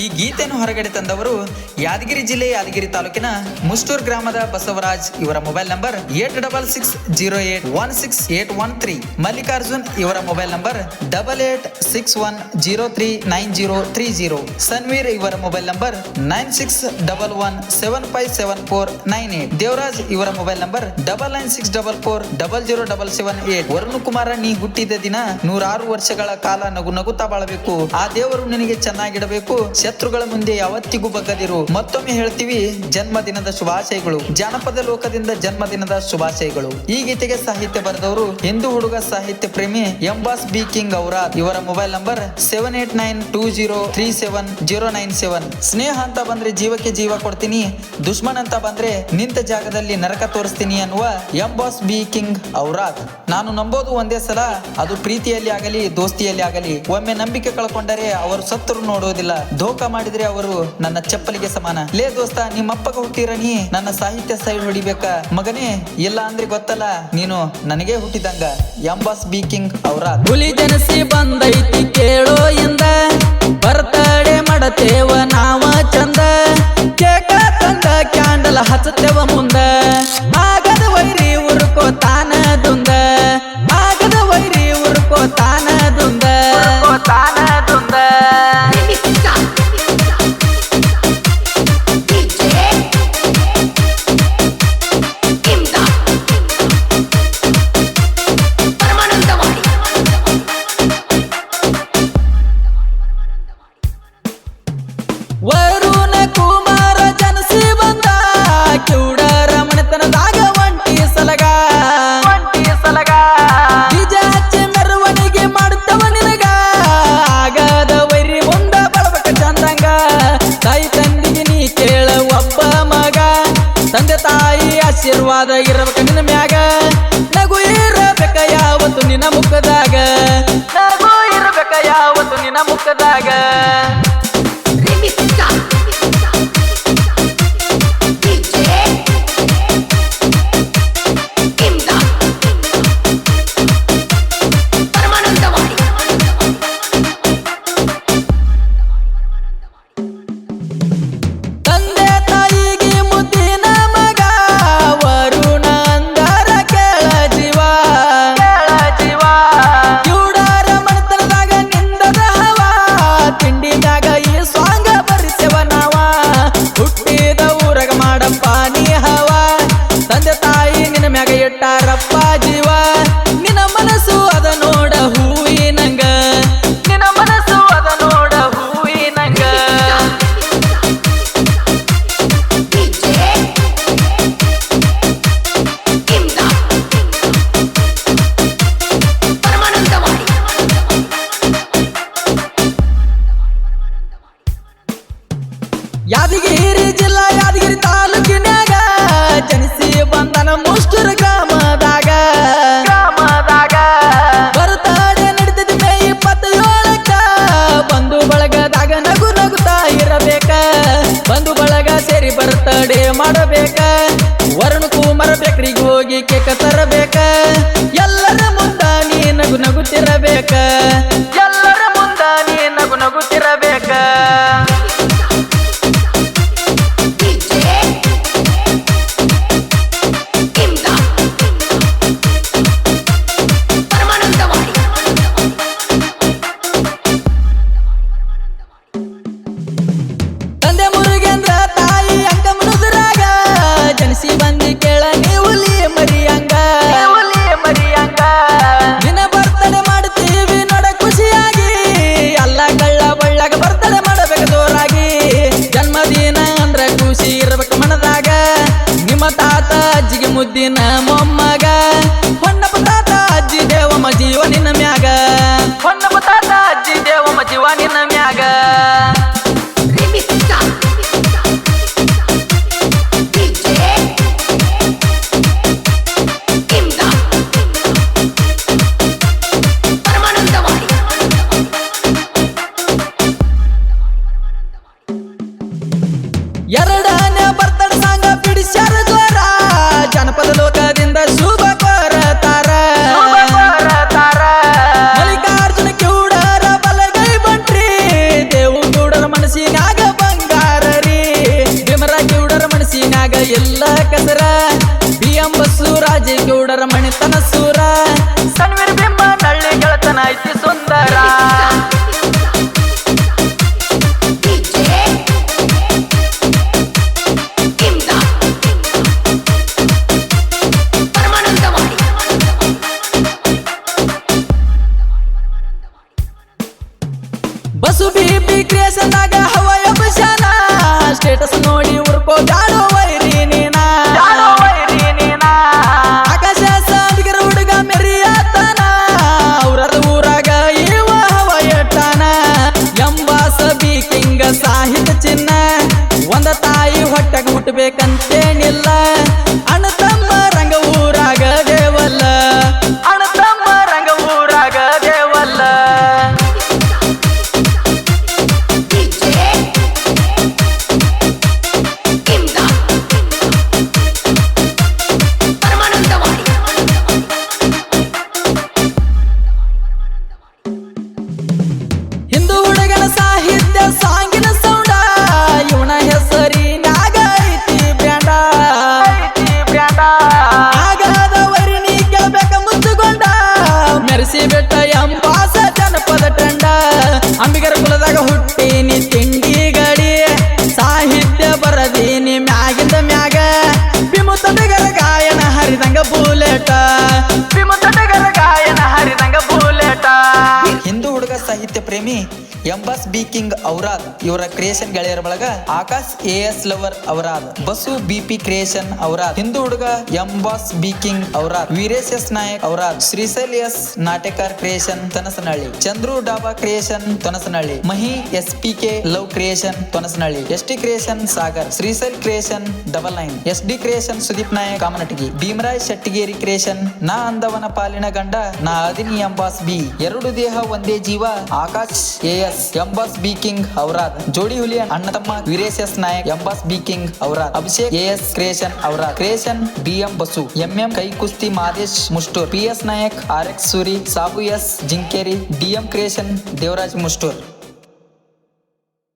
ಈ ಗೀತೆಯನ್ನು ಹೊರಗಡೆ ತಂದವರು ಯಾದಗಿರಿ ಜಿಲ್ಲೆ ಯಾದಗಿರಿ ತಾಲೂಕಿನ ಮುಷ್ಟೂರ್ ಗ್ರಾಮದ ಬಸವರಾಜ್. ಇವರ ಮೊಬೈಲ್ ನಂಬರ್ 8660816813. ಮಲ್ಲಿಕಾರ್ಜುನ್ ಇವರ ಮೊಬೈಲ್ ನಂಬರ್ 8861039030. ಸನ್ವೀರ್ ಇವರ ಮೊಬೈಲ್ ನಂಬರ್ 9611757498. ದೇವರಾಜ್ ಇವರ ಮೊಬೈಲ್ ನಂಬರ್ 9964400778. ವರುಣ್ ಕುಮಾರ, ನೀ ಹುಟ್ಟಿದ ದಿನ 106 ವರ್ಷಗಳ ಕಾಲ ನಗು ನಗುತ್ತಾ ಬಾಳಬೇಕು. ಆ ದೇವರು ನಿನಗೆ ಚೆನ್ನಾಗಿಡಬೇಕು. ಶತ್ರುಗಳ ಮುಂದೆ ಯಾವತ್ತಿಗೂ ಬಗ್ಗದಿರು. ಮತ್ತೊಮ್ಮೆ ಹೇಳ್ತೀವಿ, ಜನ್ಮದಿನದ ಶುಭಾಶಯಗಳು. ಜಾನಪದ ಲೋಕದಿಂದ ಜನ್ಮದಿನದ ಶುಭಾಶಯಗಳು. ಈ ಗೀತೆಗೆ ಸಾಹಿತ್ಯ ಬರೆದವರು ಹಿಂದೂ ಹುಡುಗ ಸಾಹಿತ್ಯ ಪ್ರೇಮಿ ಎಂಬಾಸ್ ಬಿ ಕಿಂಗ್ ಅವರ. ಇವರ ಮೊಬೈಲ್ ನಂಬರ್ 7892037097. ಸ್ನೇಹ ಅಂತ ಬಂದ್ರೆ ಜೀವಕ್ಕೆ ಜೀವ ಕೊಡ್ತೀನಿ, ದುಶ್ಮನ್ ಅಂತ ಬಂದ್ರೆ ನಿಂತ ಜಾಗದಲ್ಲಿ ನರಕ ತೋರಿಸ್ತೀನಿ ಅನ್ನುವ ಎಂಬಾಸ್ ಬಿ ಕಿಂಗ್ ಔರಾದ್. ನಾನು ನಂಬೋದು ಒಂದೇ ಸಲ, ಅದು ಪ್ರೀತಿಯಲ್ಲಿ ಆಗಲಿ ದೋಸ್ತಿಯಲ್ಲಿ ಆಗಲಿ. ಒಮ್ಮೆ ನಂಬಿಕೆ ಕಳ್ಕೊಂಡರೆ ಅವರು ಸತ್ತರು ನೋಡೋದಿಲ್ಲ. ಧೋಕಾ ಮಾಡಿದ್ರೆ ಅವರು ನನ್ನ ಚಪ್ಪಲಿಗೆ ಸಮಾನ. ಲೇ ದೋಸ್ತ, ನಿಮ್ಮಪ್ಪಗ ಹುಟ್ಟಿರನಿ ನನ್ನ ಸಾಹಿತ್ಯ ಸೈಡ್ ಹೊಡಿಬೇಕ ಮಗನೇ, ಇಲ್ಲ ಅಂದ್ರೆ ಗೊತ್ತಲ್ಲ ನೀನು ನನಗೆ ಹುಟ್ಟಿದಂಗ. ಎಂಬಾಸ್ ಬಿ ಕಿಂಗ್ ಔರಾದ್. ಹುಲಿ ಜನಸಿ ಬಂದೈತಿ ಕೇಳೋ ಎಂದ, ಬರ್ತಡೆ ಮಾಡತೇವ ನಾವ ಚಂದ. ಕೇಕ ತಂದ ಕ್ಯಾಂಡಲ್ ಹಚ್ಚತೇವ ಮುಂದ, ಆಗದ ವೈರಿ ಉರ್ಕೋ ತಾನ ದುಂದ. ಆಗದ ವೈರಿ ಉರ್ಕೋ ತಾನ ದುಂದ. ತಾನ ದುಂದ. ವರುಣ ಕುಮಾರ ಜನಸಿ ಬಂದ, ಕಿವುಡರ ಮನೆತನದಾಗ ಒಂಟಿ ಸಲಗ. ಡಿಜೆ ಹಚ್ಚಿ ಮೆರವಣಿಗೆ ಮಾಡ್ತವ ನಿನಗ, ಆಗದ ವೈರಿ ಮುಂದ ಬಳಬಕ ಚಂದಂಗ. ತಾಯಿ ತಂದಿಗೆ ನೀ ಕೇಳ ಒಬ್ಬ ಮಗ, ತಂದೆ ತಾಯಿ ಆಶೀರ್ವಾದ ಇರಬೇಕ ನಿನ್ನ ಮ್ಯಾಗ. ನಗು ಇರಬೇಕ ಯಾವತ್ತು ನಿನ್ನ ಮುಖದಾಗ, ನಗು ಇರಬೇಕ ಯಾವತ್ತು ನಿನ್ನ ಮುಖದಾಗ. ತಂದೆ ತಾಯಿಗೆ ಮುದ್ದಿನ ಮಗ, ವರುಣ ಅಂದರ ಕೇಳ ಜೀವ. ಕಿವುಡರ ಮನೆತನದಾಗ ನಿಂದದ ಹವ, ತಿಂಡಿ ಮ್ಯಾಗ ಈ ಸ್ವಾಂಗ ಬರಿಸೆವ ನಾವ. ಹುಟ್ಟಿದ ಊರಗ ಮಾಡಪ್ಪ ನೀ ಹವ, ತಂದೆ ತಾಯಿ ನಿನ್ನ ಮ್ಯಾಗ ಇಟ್ಟಾರಪ್ಪ ಜೀವ. ನಿನ್ನ ಮನಸ್ಸು ಅದ ನೋಡ ಹೂವಿನಂಗ, ನಿನ್ನ ಮನಸ್ಸು ಅದ ನೋಡ ಹೂವಿನಂಗ. ಯಾದಗಿರಿ ಜಿಲ್ಲಾ ಯಾದಗಿರಿ ತಾಲೂಕಿನ್ಯಾಗ ಜನಿಸಿ ಬಂದನ ಮುಷ್ಟೂರ ಗ್ರಾಮದಾಗ. ಬರ್ತಡೆ ನಡಿತೈತಿ ಮೇ 27ಕ್ಕ, ಬಂಧು ಬಳಗದಾಗ ನಗು ನಗುತ್ತಾ ಇರಬೇಕ. ಬಂಧು ಬಳಗ ಸೇರಿ ಬರ್ತಡೆ ಮಾಡಬೇಕ. ವರುಣ್ ಕುಮಾರ ಬೇಕರಿಗೆ ಹೋಗಿ ಕೇಕ ತರಬೇಕ. ಎಲ್ಲರ ಮುಂದ ನೀ ನಗು ನಗುತ್ತಿರಬೇಕ, ಎಲ್ಲರ ಮುಂದ ನೀ ನಗು ನಗುತ್ತಿರಬೇಕ. ತಂದೆ ಮುರುಗೇಂದ್ರ ತಾಯಿ ಅಂಕಮ್ಮನುದ್ರಾಗ, ಜನಿಸಿ ಬಂದಿ ಕೇಳ ನೀವುಲಿ ಮರಿಯಂಗ. ನಿನ್ನ ಬರ್ತಡೆ ಮಾಡ್ತೀವಿ ನೋಡ ಖುಷಿಯಾಗಿ, ಎಲ್ಲ ಕಳ್ಳ ಬಳ್ಳಾಗ ಬರ್ತಡೆ ಮಾಡಬೇಕು ಜೋರಾಗಿ. ಜನ್ಮದಿನ ಅಂದ್ರ ಖುಷಿ ಇರ್ಬೇಕು ಮನದಾಗ, ನಿಮ್ಮ ತಾತ ಅಜ್ಜಿಗೆ ಮುದ್ದಿನ ಮೊಮ್ಮಗ. ಹೊನ್ನಪ್ಪ ತಾತ ಅಜ್ಜಿ ದೇವಮ್ಮ ಜೀವ ನಿನ್ನ ಮ್ಯಾಗ, ಹೊನ್ನಪ್ಪ ತಾತ ಅಜ್ಜಿ ದೇವಮ್ಮ ಜೀವ ನಿನ್ನ ಮ್ಯಾಗ. ಎರಡನೇ ಬರ್ತಡೆ ಸಾಂಗ ಬಿಡಿಸ್ಯಾರ ಜೋರ, ಜನಪದ ಲೋಕದಿಂದ ಬಸು ಬಿಪಿ ಕ್ರಿಯೇಷನ್ದಾಗ ಹವಾಯ ಬಶಾನ ಸ್ಟೇಟಸ್ ನೋಡಿ ಉರ್ಕೋ ಜಾಡೋ ವೈರಿ ನೀನ ಆಕಾಶ ಸಾಂದಿಗರ ಹುಡುಗ ಮೆರಿಯಾತನ ಅವ್ರದ ಊರಾಗ ಇವ ಹವಾಯಟಾನ ಎಂಬಾಸ ಬೀಕಿಂಗ ಸಾಹಿತ್ಯ ಚಿನ್ನ ಒಂದ ತಾಯಿ ಹೊಟ್ಟೆಗೆ ಹುಟ್ಟಬೇಕಂತೇನಿಲ್ಲ ಅಣ್ಣ ತಮ್ಮ ರಂಗ ಊರಾಗ ದೇವಲ್ಲ ಅಣ್ಣ ತಮ್ಮ ರಂಗ ಊರಾಗ ದೇವಲ್ಲ ಹಿಂದೂ ಹುಡುಗನ ಸಾಹಿತ್ಯ ಸಾಂಗಿನ ಸೌಂಡ ಇವನ ಹೆಸರಿನಾಗ ಐತಿ ಬ್ರ್ಯಾಂಡ ಆಗದ ವರಿಣಿ ಕೇಳ್ಬೇಕ ಮುಚ್ಚುಗೊಂಡ ಮೆರೆಸಿ ಬೆಟ್ಟ ಎಂಬಾಸ ಜನಪದ ಟಂಡ ಅಂಬಿಗರ ಕುಲದಾಗ ಹುಟ್ಟೀನಿ ತಿಂಡಿ ಗಡಿ ಸಾಹಿತ್ಯ ಬರದೀನಿ ಮ್ಯಾಗಿಂದ ಮ್ಯಾಗ ಬಿಮುತಟಗರ ಗಾಯನ ಹರಿದಂಗ ಬುಲೆಟ ಬಿಮುತಟಗರ ಗಾಯನ ಹರಿದಂಗ ಬುಲೆಟ ಹಿಂದೂ ಹುಡುಗ ಸಾಹಿತ್ಯ ಪ್ರೇಮಿ ಎಂಬಾಸ್ ಬಿ ಕಿಂಗ್ ಔರಾದ್ ಇವರ ಕ್ರಿಯೇಷನ್ ಗೆಳೆಯರ ಬಳಗ Akash AS lover Aurad Basu BP creation Aurad ಹಿಂದೂ ಹುಡುಗ ಎಂಬಾಸ್ B king Aurad Veeresh S Nayak Aurad Shrishail S Natakar creation Tonasanahalli Chandru Dhaba creation Tonasanahalli Mahi SPK love creation Tonasanahalli ST creation Sagar Shrishail creation 99 SD creation Sudeep Nayak Kamanatagi Bhimray Shettigeri creation ನಾ ಅಂದವನ ಪಾಲಿನ ಗಂಡ ನಾ ಅದಿನಿ ಎಂಬಾಸ್ ಬಿ ಎರಡು ದೇಹ ಒಂದೇ ಜೀವ ಆಕಾಶ್ ಎಎಸ್ ಎಂಬಾಸ್ ಬಿ ಕಿಂಗ್ ಔರಾದ್ ಜೋಡಿ ಹುಲಿ ಅಣ್ಣ ತಮ್ಮ ವೀರೇಶ್ ಎಸ್ ನಾಯಕ್ ಎಂಬಾಸ್ B king Aurad Abhishek AS creation Aurad creation BM Basu MM ಕೈ ಕುಸ್ತಿ Madesh Mushtur PS Nayak RX Suri Sabu S Jinkeri DM creation Devaraj ಮುಷ್ಟೂರ್